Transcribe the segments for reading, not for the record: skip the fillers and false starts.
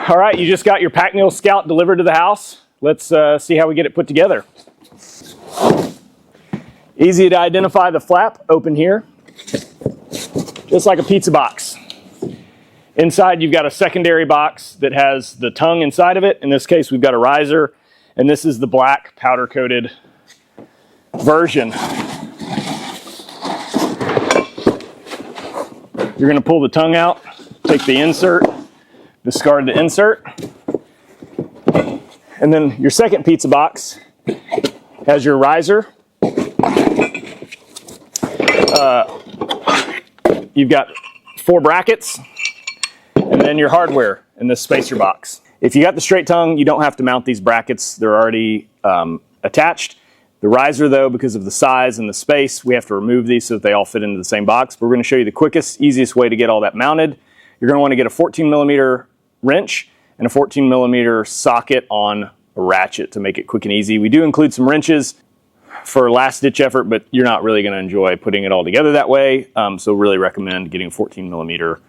All right, you just got your PAKMULE Scout delivered to the house. Let's see how we get it put together. Easy to identify the flap, open here, just like a pizza box. Inside you've got a secondary box that has the tongue inside of it. In this case we've got a riser, and this is the black powder coated version. You're going to pull the tongue out, take the insert, discard the insert, and then your second pizza box has your riser. You've got 4 brackets, and then your hardware in this spacer box. If you got the straight tongue, you don't have to mount these brackets. They're already attached. The riser, though, because of the size and the space, we have to remove these so that they all fit into the same box. But we're going to show you the quickest, easiest way to get all that mounted. You're going to want to get a 14mm wrench and a 14mm socket on a ratchet to make it quick and easy. We do include some wrenches for last-ditch effort, but you're not really going to enjoy putting it all together that way. So really recommend getting a 14mm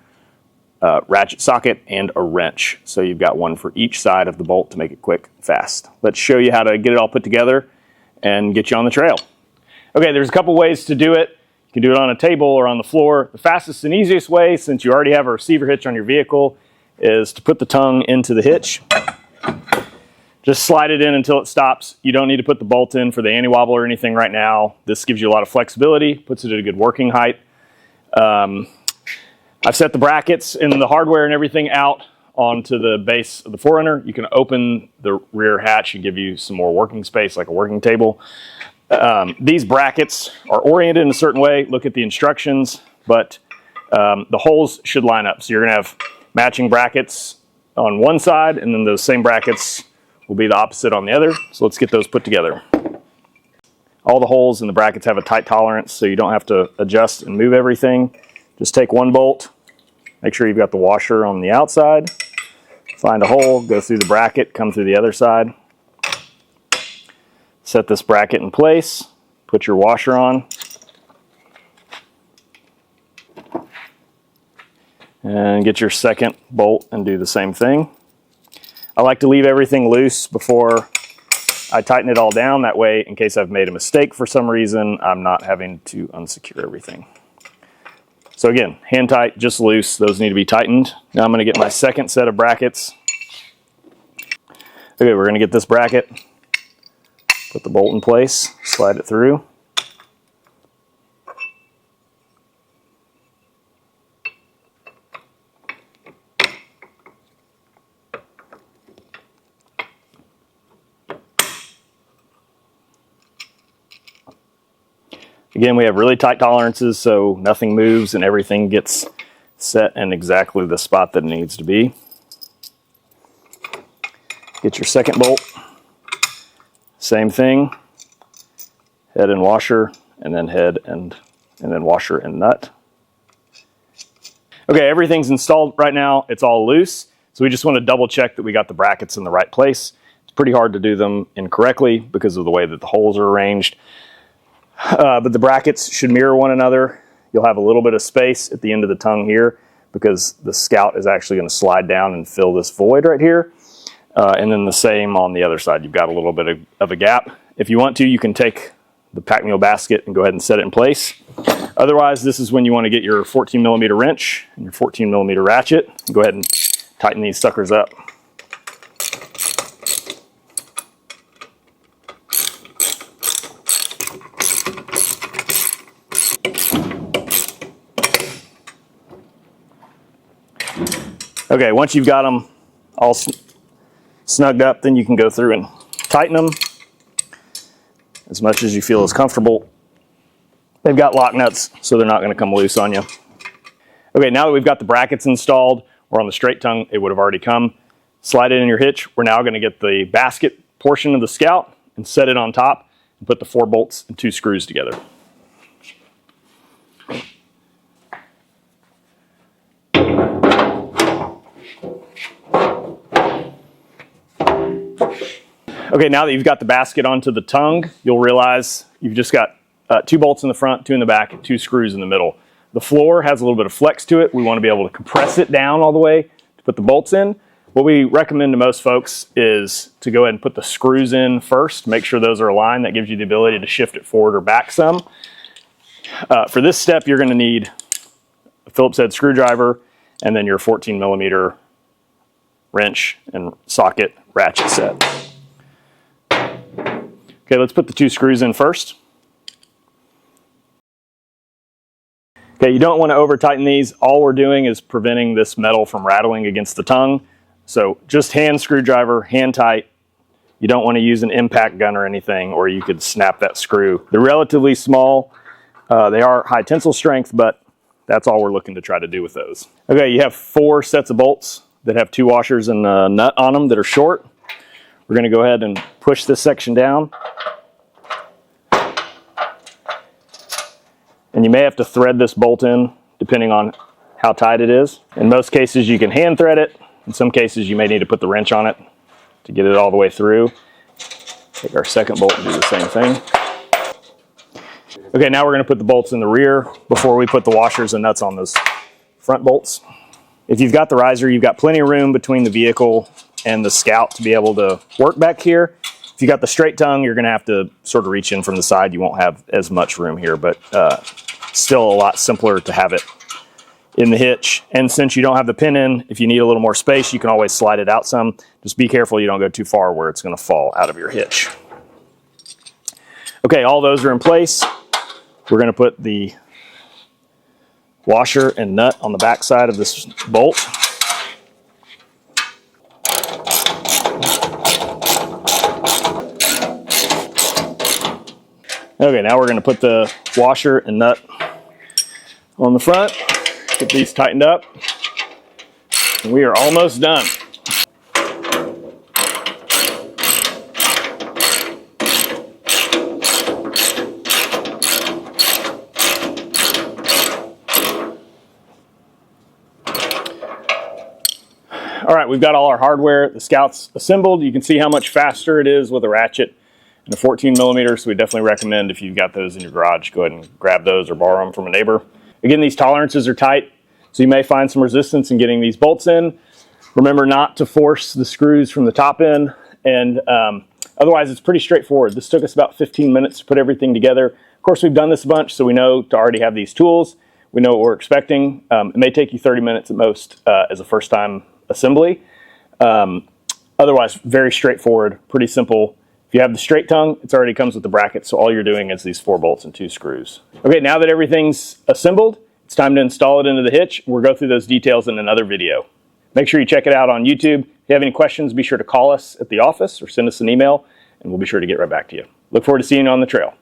ratchet socket and a wrench. So you've got one for each side of the bolt to make it quick, fast. Let's show you how to get it all put together and get you on the trail. Okay, there's a couple ways to do it. You can do it on a table or on the floor. The fastest and easiest way, since you already have a receiver hitch on your vehicle, is to put the tongue into the hitch. Just slide it in until it stops. You don't need to put the bolt in for the anti-wobble or anything right now. This gives you a lot of flexibility, puts it at a good working height. I've set the brackets and the hardware and everything out onto the base of the 4Runner. You can open the rear hatch and give you some more working space, like a working table. These brackets are oriented in a certain way. Look at the instructions, but the holes should line up. So you're gonna have matching brackets on one side, and then those same brackets will be the opposite on the other. So let's get those put together. All the holes in the brackets have a tight tolerance, so you don't have to adjust and move everything. Just take one bolt, make sure you've got the washer on the outside, find a hole, go through the bracket, come through the other side. Set this bracket in place, put your washer on, and get your second bolt and do the same thing. I like to leave everything loose before I tighten it all down. That way, in case I've made a mistake for some reason, I'm not having to unsecure everything. So again, hand tight, just loose. Those need to be tightened. Now I'm going to get my second set of brackets. Okay, we're going to get this bracket, put the bolt in place, slide it through. Again, we have really tight tolerances, so nothing moves and everything gets set in exactly the spot that it needs to be. Get your second bolt. Same thing. Head and washer, and then head and then washer and nut. Okay, everything's installed right now. It's all loose. So we just want to double check that we got the brackets in the right place. It's pretty hard to do them incorrectly because of the way that the holes are arranged. But the brackets should mirror one another. You'll have a little bit of space at the end of the tongue here because the Scout is actually going to slide down and fill this void right here. And then the same on the other side. You've got a little bit of a gap. If you want to, you can take the PAKMULE basket and go ahead and set it in place. Otherwise, this is when you want to get your 14mm wrench and your 14mm ratchet. Go ahead and tighten these suckers up. Okay, once you've got them all snugged up, then you can go through and tighten them as much as you feel is comfortable. They've got lock nuts, so they're not going to come loose on you. Okay, now that we've got the brackets installed, or on the straight tongue, it would have already come. Slide it in your hitch. We're now going to get the basket portion of the Scout and set it on top and put the 4 bolts and 2 screws together. Okay, now that you've got the basket onto the tongue, you'll realize you've just got 2 bolts in the front, 2 in the back, and 2 screws in the middle. The floor has a little bit of flex to it. We want to be able to compress it down all the way to put the bolts in. What we recommend to most folks is to go ahead and put the screws in first. Make sure those are aligned. That gives you the ability to shift it forward or back some. For this step, you're going to need a Phillips head screwdriver and then your 14mm wrench and socket ratchet set. Okay, let's put the 2 screws in first. Okay, you don't want to over tighten these. All we're doing is preventing this metal from rattling against the tongue. So just hand screwdriver, hand tight. You don't want to use an impact gun or anything, or you could snap that screw. They're relatively small. They are high tensile strength, but that's all we're looking to try to do with those. Okay, you have 4 sets of bolts that have 2 washers and a nut on them that are short. We're going to go ahead and push this section down. And you may have to thread this bolt in depending on how tight it is. In most cases you can hand thread it. In some cases you may need to put the wrench on it to get it all the way through. Take our second bolt and do the same thing. Okay, now we're going to put the bolts in the rear before we put the washers and nuts on those front bolts. If you've got the riser, you've got plenty of room between the vehicle and the Scout to be able to work back here. If you got the straight tongue, you're going to have to sort of reach in from the side. You won't have as much room here, but still a lot simpler to have it in the hitch. And since you don't have the pin in, if you need a little more space, you can always slide it out some. Just be careful you don't go too far where it's going to fall out of your hitch. Okay, all those are in place. We're going to put the washer and nut on the back side of this bolt. Okay, now we're going to put the washer and nut on the front. Get these tightened up. And we are almost done. All right, we've got all our hardware. The Scout's assembled. You can see how much faster it is with a ratchet and a 14mm, so we definitely recommend if you've got those in your garage, go ahead and grab those or borrow them from a neighbor. Again, these tolerances are tight, so you may find some resistance in getting these bolts in. Remember not to force the screws from the top in, and otherwise it's pretty straightforward. This took us about 15 minutes to put everything together. Of course, we've done this a bunch, so we know to already have these tools. We know what we're expecting. It may take you 30 minutes at most as a first-time assembly. Otherwise, very straightforward, pretty simple. If you have the straight tongue, it already comes with the bracket, so all you're doing is these 4 bolts and 2 screws. Okay, now that everything's assembled, it's time to install it into the hitch. We'll go through those details in another video. Make sure you check it out on YouTube. If you have any questions, be sure to call us at the office or send us an email, and we'll be sure to get right back to you. Look forward to seeing you on the trail.